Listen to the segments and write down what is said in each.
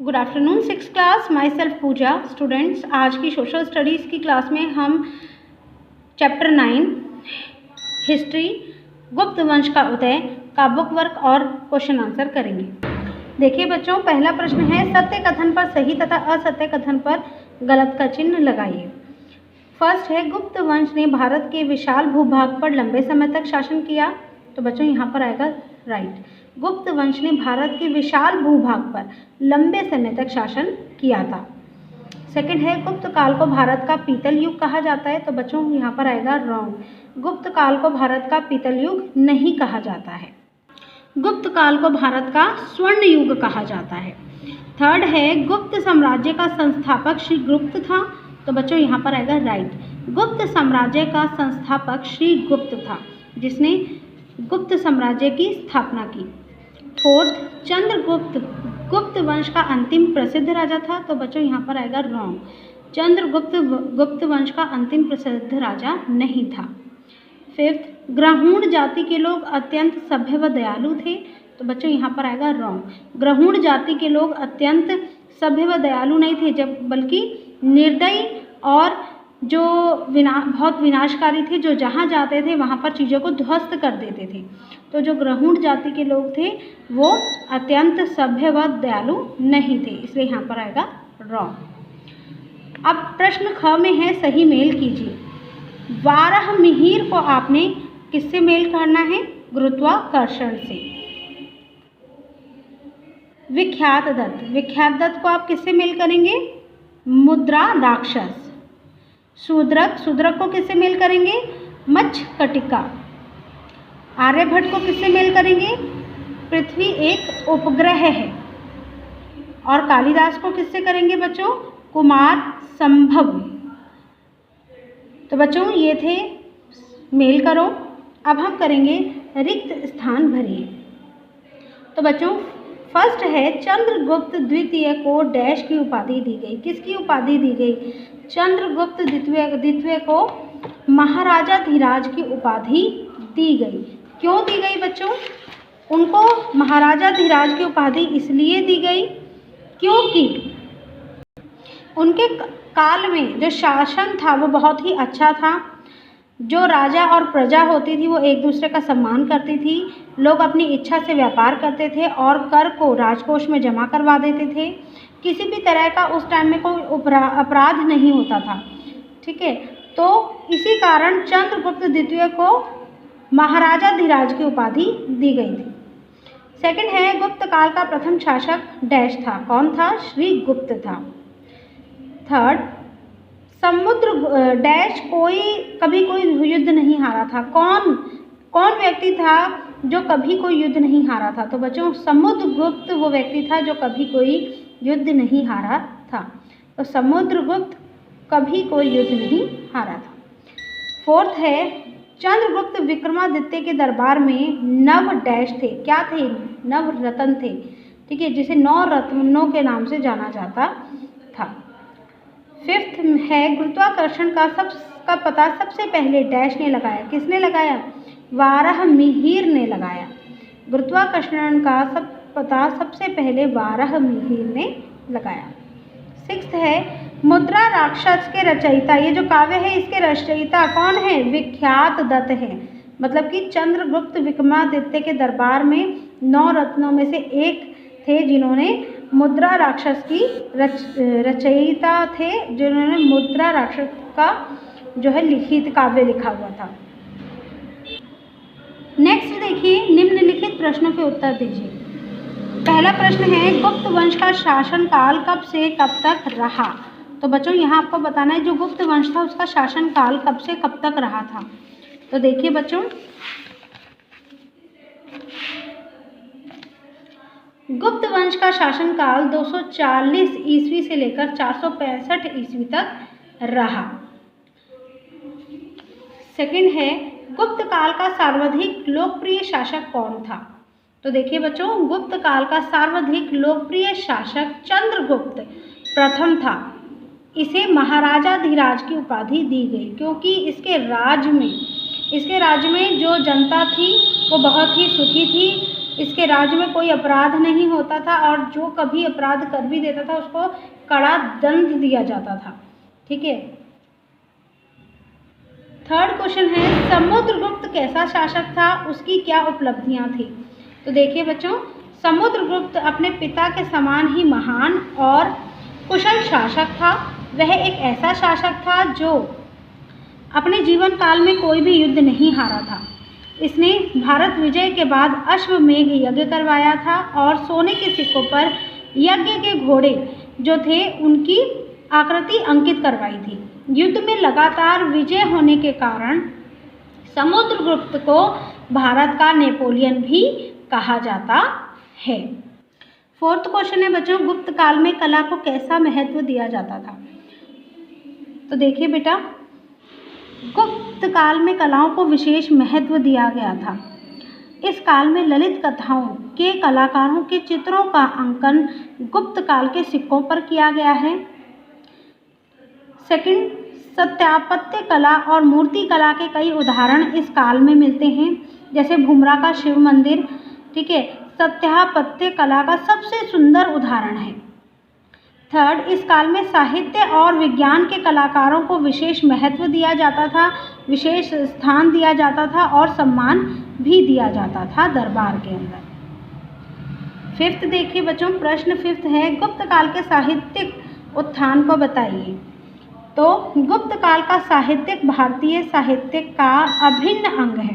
Good afternoon six class, myself Pooja. Students, आज की social studies की क्लास में हम चैप्टर 9 हिस्ट्री गुप्त वंश का उदय का बुक वर्क और क्वेश्चन आंसर करेंगे। देखिए बच्चों, पहला प्रश्न है सत्य कथन पर सही तथा असत्य कथन पर गलत का चिन्ह लगाइए। फर्स्ट है गुप्त वंश ने भारत के विशाल भूभाग पर लंबे समय तक शासन किया। तो बच्चों यहाँ पर आएगा राइट, गुप्त वंश ने भारत के विशाल भूभाग पर लंबे समय तक शासन किया था। सेकंड है गुप्त काल को भारत का पीतल युग कहा जाता है। तो बच्चों यहाँ पर आएगा रॉन्ग, गुप्त काल को भारत का पीतल युग नहीं कहा जाता है, गुप्त काल को भारत का स्वर्ण युग कहा जाता है। थर्ड है गुप्त साम्राज्य का संस्थापक श्री गुप्त था। तो बच्चों यहाँ पर आएगा राइट, गुप्त साम्राज्य का संस्थापक श्री गुप्त था जिसने गुप्त साम्राज्य की स्थापना की। फोर्थ, चंद्रगुप्त गुप्त वंश का अंतिम प्रसिद्ध राजा था। तो बच्चों यहाँ पर आएगा रॉन्ग, चंद्रगुप्त गुप्त वंश का अंतिम प्रसिद्ध राजा नहीं था। फिफ्थ, ग्रहूण जाति के लोग अत्यंत सभ्य व दयालु थे। तो बच्चों यहाँ पर आएगा रॉन्ग, ग्रहूण जाति के लोग अत्यंत सभ्य व दयालु नहीं थे, जब बल्कि निर्दयी और जो बहुत विनाशकारी थे, जो जहाँ जाते थे वहाँ पर चीज़ों को ध्वस्त कर देते थे। तो जो ग्रहूण जाति के लोग थे वो अत्यंत सभ्य व दयालु नहीं थे, इसलिए यहाँ पर आएगा रॉन्ग। अब प्रश्न ख में है सही मेल कीजिए। वाराहमिहिर को आपने किससे मेल करना है? गुरुत्वाकर्षण से। विख्यात दत्त को आप किससे मेल करेंगे? मुद्रा राक्षस। शूद्रक को किससे मेल करेंगे? मच्छकटिका। आर्यभट्ट को किससे मेल करेंगे? पृथ्वी एक उपग्रह है। और कालिदास को किससे करेंगे बच्चों? कुमार संभव। तो बच्चों ये थे मेल करो। अब हम करेंगे रिक्त स्थान भरिए। तो बच्चों फर्स्ट है चंद्रगुप्त द्वितीय को डैश की उपाधि दी गई। किसकी उपाधि दी गई? चंद्रगुप्त द्वितीय को महाराजा धीराज की उपाधि दी गई। क्यों दी गई बच्चों? उनको महाराजा धीराज की उपाधि इसलिए दी गई क्योंकि उनके काल में जो शासन था वो बहुत ही अच्छा था। जो राजा और प्रजा होती थी वो एक दूसरे का सम्मान करती थी, लोग अपनी इच्छा से व्यापार करते थे और कर को राजकोष में जमा करवा देते थे। किसी भी तरह का उस टाइम में कोई अपराध नहीं होता था, ठीक है। तो इसी कारण चंद्रगुप्त द्वितीय को महाराजा धीराज की उपाधि दी गई थी। सेकंड है गुप्त काल का प्रथम शासक डैश था। कौन था? श्री गुप्त था। थर्ड, समुद्र डैश कभी कोई युद्ध नहीं हारा था। कौन व्यक्ति था जो कभी कोई युद्ध नहीं हारा था? तो बच्चों समुद्रगुप्त वो व्यक्ति था जो कभी कोई युद्ध नहीं हारा था। तो समुद्रगुप्त कभी कोई युद्ध नहीं हारा था। फोर्थ है चंद्रगुप्त विक्रमादित्य के दरबार में नव डैश थे। क्या थे? नव रत्न थे, ठीक है, जिसे 9 रत्नों के नाम से जाना जाता था। फिफ्थ है गुरुत्वाकर्षण का पता सबसे पहले डैश ने लगाया। किसने लगाया? वाराहमिहिर ने लगाया। गुरुत्वाकर्षण का पता सबसे पहले वाराहमिहिर ने लगाया। सिक्स्थ है मुद्रा राक्षस के रचयिता, ये जो काव्य है इसके रचयिता कौन है? विख्यात दत्त है। मतलब कि चंद्रगुप्त विक्रमादित्य के दरबार में 9 रत्नों में से एक थे जिन्होंने मुद्रा राक्षस की रचयिता थे, जिन्होंने मुद्रा राक्षस का जो है लिखित काव्य लिखा हुआ था। नेक्स्ट देखिए, निम्नलिखित प्रश्नों के उत्तर दीजिए। पहला प्रश्न है गुप्त वंश का शासन काल कब से कब तक रहा? तो बच्चों यहाँ आपको बताना है जो गुप्त वंश था उसका शासन काल कब से कब तक रहा था। तो देखिए बच्चों, गुप्त वंश का शासनकाल 240 ईस्वी से लेकर 465 ईस्वी तक रहा। सेकंड है गुप्त काल का सर्वाधिक लोकप्रिय शासक कौन था? तो देखिए बच्चों, गुप्त काल का सर्वाधिक लोकप्रिय शासक चंद्रगुप्त प्रथम था। इसे महाराजा धीराज की उपाधि दी गई क्योंकि इसके राज्य में जो जनता थी वो बहुत ही सुखी थी, इसके राज्य में कोई अपराध नहीं होता था और जो कभी अपराध कर भी देता था उसको कड़ा दंड दिया जाता था। ठीक है। थर्ड क्वेश्चन है समुद्रगुप्त कैसा शासक था, उसकी क्या उपलब्धियां थी। तो देखिए बच्चों, समुद्रगुप्त अपने पिता के समान ही महान और कुशल शासक था। वह एक ऐसा शासक था जो अपने जीवन काल में कोई भी युद्ध नहीं हारा था। इसने भारत विजय के बाद अश्वमेध यज्ञ करवाया था और सोने के सिक्कों पर यज्ञ के घोड़े जो थे उनकी आकृति अंकित करवाई थी। युद्ध में लगातार विजय होने के कारण समुद्रगुप्त को भारत का नेपोलियन भी कहा जाता है। फोर्थ क्वेश्चन है बच्चों, गुप्त काल में कला को कैसा महत्व दिया जाता था। तो देखिए बेटा, गुप्त काल में कलाओं को विशेष महत्व दिया गया था। इस काल में ललित कथाओं के कलाकारों के चित्रों का अंकन गुप्त काल के सिक्कों पर किया गया है। सेकंड, स्थापत्य कला और मूर्ति कला के कई उदाहरण इस काल में मिलते हैं, जैसे भूमरा का शिव मंदिर। ठीक है, स्थापत्य कला का सबसे सुंदर उदाहरण है। थर्ड, इस काल में साहित्य और विज्ञान के कलाकारों को विशेष महत्व दिया जाता था, विशेष स्थान दिया जाता था और सम्मान भी दिया जाता था दरबार के अंदर। फिफ्थ देखिए बच्चों, प्रश्न फिफ्थ है गुप्त काल के साहित्यिक उत्थान को बताइए। तो गुप्त काल का साहित्यिक भारतीय साहित्य का अभिन्न अंग है।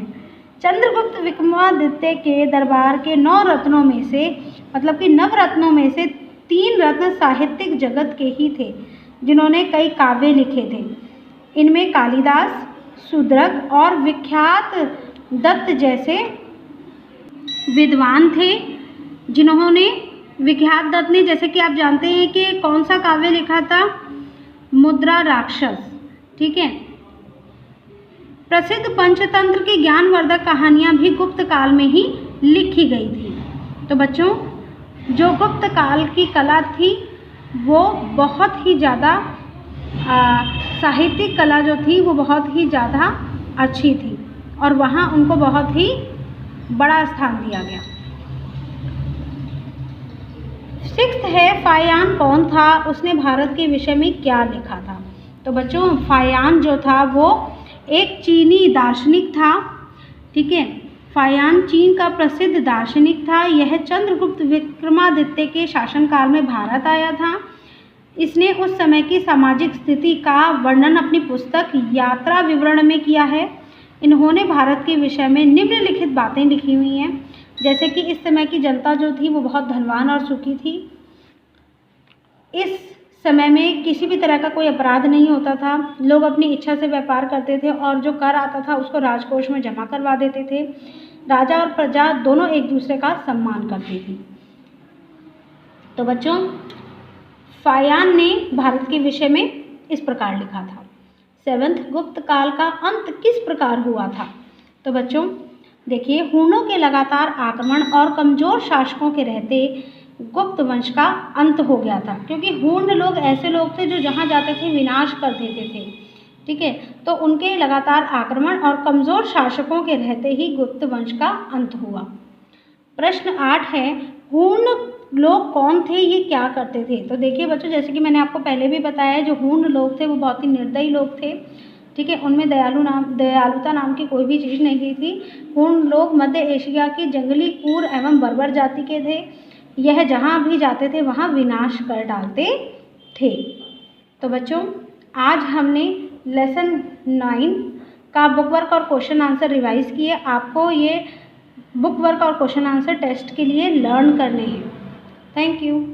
चंद्रगुप्त विक्रमादित्य के दरबार के 9 रत्नों में से, मतलब कि नवरत्नों में से 3 रत्न साहित्यिक जगत के ही थे, जिन्होंने कई काव्य लिखे थे। इनमें कालिदास, शूद्रक और विख्यात दत्त जैसे विद्वान थे, जिन्होंने विख्यात दत्त ने, जैसे कि आप जानते हैं कि कौन सा काव्य लिखा था, मुद्रा राक्षस। ठीक है। प्रसिद्ध पंचतंत्र की ज्ञानवर्धक कहानियां भी गुप्त काल में ही लिखी गई थी। तो बच्चों, जो गुप्त काल की कला थी वो बहुत ही ज़्यादा साहित्यिक कला जो थी वो बहुत ही ज़्यादा अच्छी थी और वहाँ उनको बहुत ही बड़ा स्थान दिया गया। सिक्स्थ है फाहियान कौन था, उसने भारत के विषय में क्या लिखा था। तो बच्चों, फाहियान जो था वो एक चीनी दार्शनिक था। ठीक है, फाहियान चीन का प्रसिद्ध दार्शनिक था। यह चंद्रगुप्त विक्रमादित्य के शासनकाल में भारत आया था। इसने उस समय की सामाजिक स्थिति का वर्णन अपनी पुस्तक यात्रा विवरण में किया है। इन्होंने भारत के विषय में निम्नलिखित बातें लिखी हुई हैं, जैसे कि इस समय की जनता जो थी वो बहुत धनवान और सुखी थी। इस समय में किसी भी तरह का कोई अपराध नहीं होता था। लोग अपनी इच्छा से व्यापार करते थे और जो कर आता था उसको राजकोष में जमा करवा देते थे। राजा और प्रजा दोनों एक दूसरे का सम्मान करती थी। तो बच्चों, फाहियान ने भारत के विषय में इस प्रकार लिखा था। सेवंथ, गुप्त काल का अंत किस प्रकार हुआ था। तो बच्चों देखिए, हूणों के लगातार आक्रमण और कमज़ोर शासकों के रहते गुप्त वंश का अंत हो गया था, क्योंकि हूण लोग ऐसे लोग थे जो जहाँ जाते थे विनाश कर देते थे। ठीक है, तो उनके लगातार आक्रमण और कमज़ोर शासकों के रहते ही गुप्त वंश का अंत हुआ। प्रश्न 8 है हूण लोग कौन थे, ये क्या करते थे। तो देखिए बच्चों, जैसे कि मैंने आपको पहले भी बताया, जो हूण लोग थे वो बहुत ही निर्दयी लोग थे। ठीक है, उनमें दयालुता नाम की कोई भी चीज़ नहीं थी। हूण लोग मध्य एशिया की जंगली कूर एवं बर्बर जाति के थे। यह जहाँ भी जाते थे वहाँ विनाश कर डालते थे। तो बच्चों, आज हमने लेसन 9 का बुक वर्क और क्वेश्चन आंसर रिवाइज़ किए। आपको ये बुक वर्क और क्वेश्चन आंसर टेस्ट के लिए लर्न करने हैं। Thank you.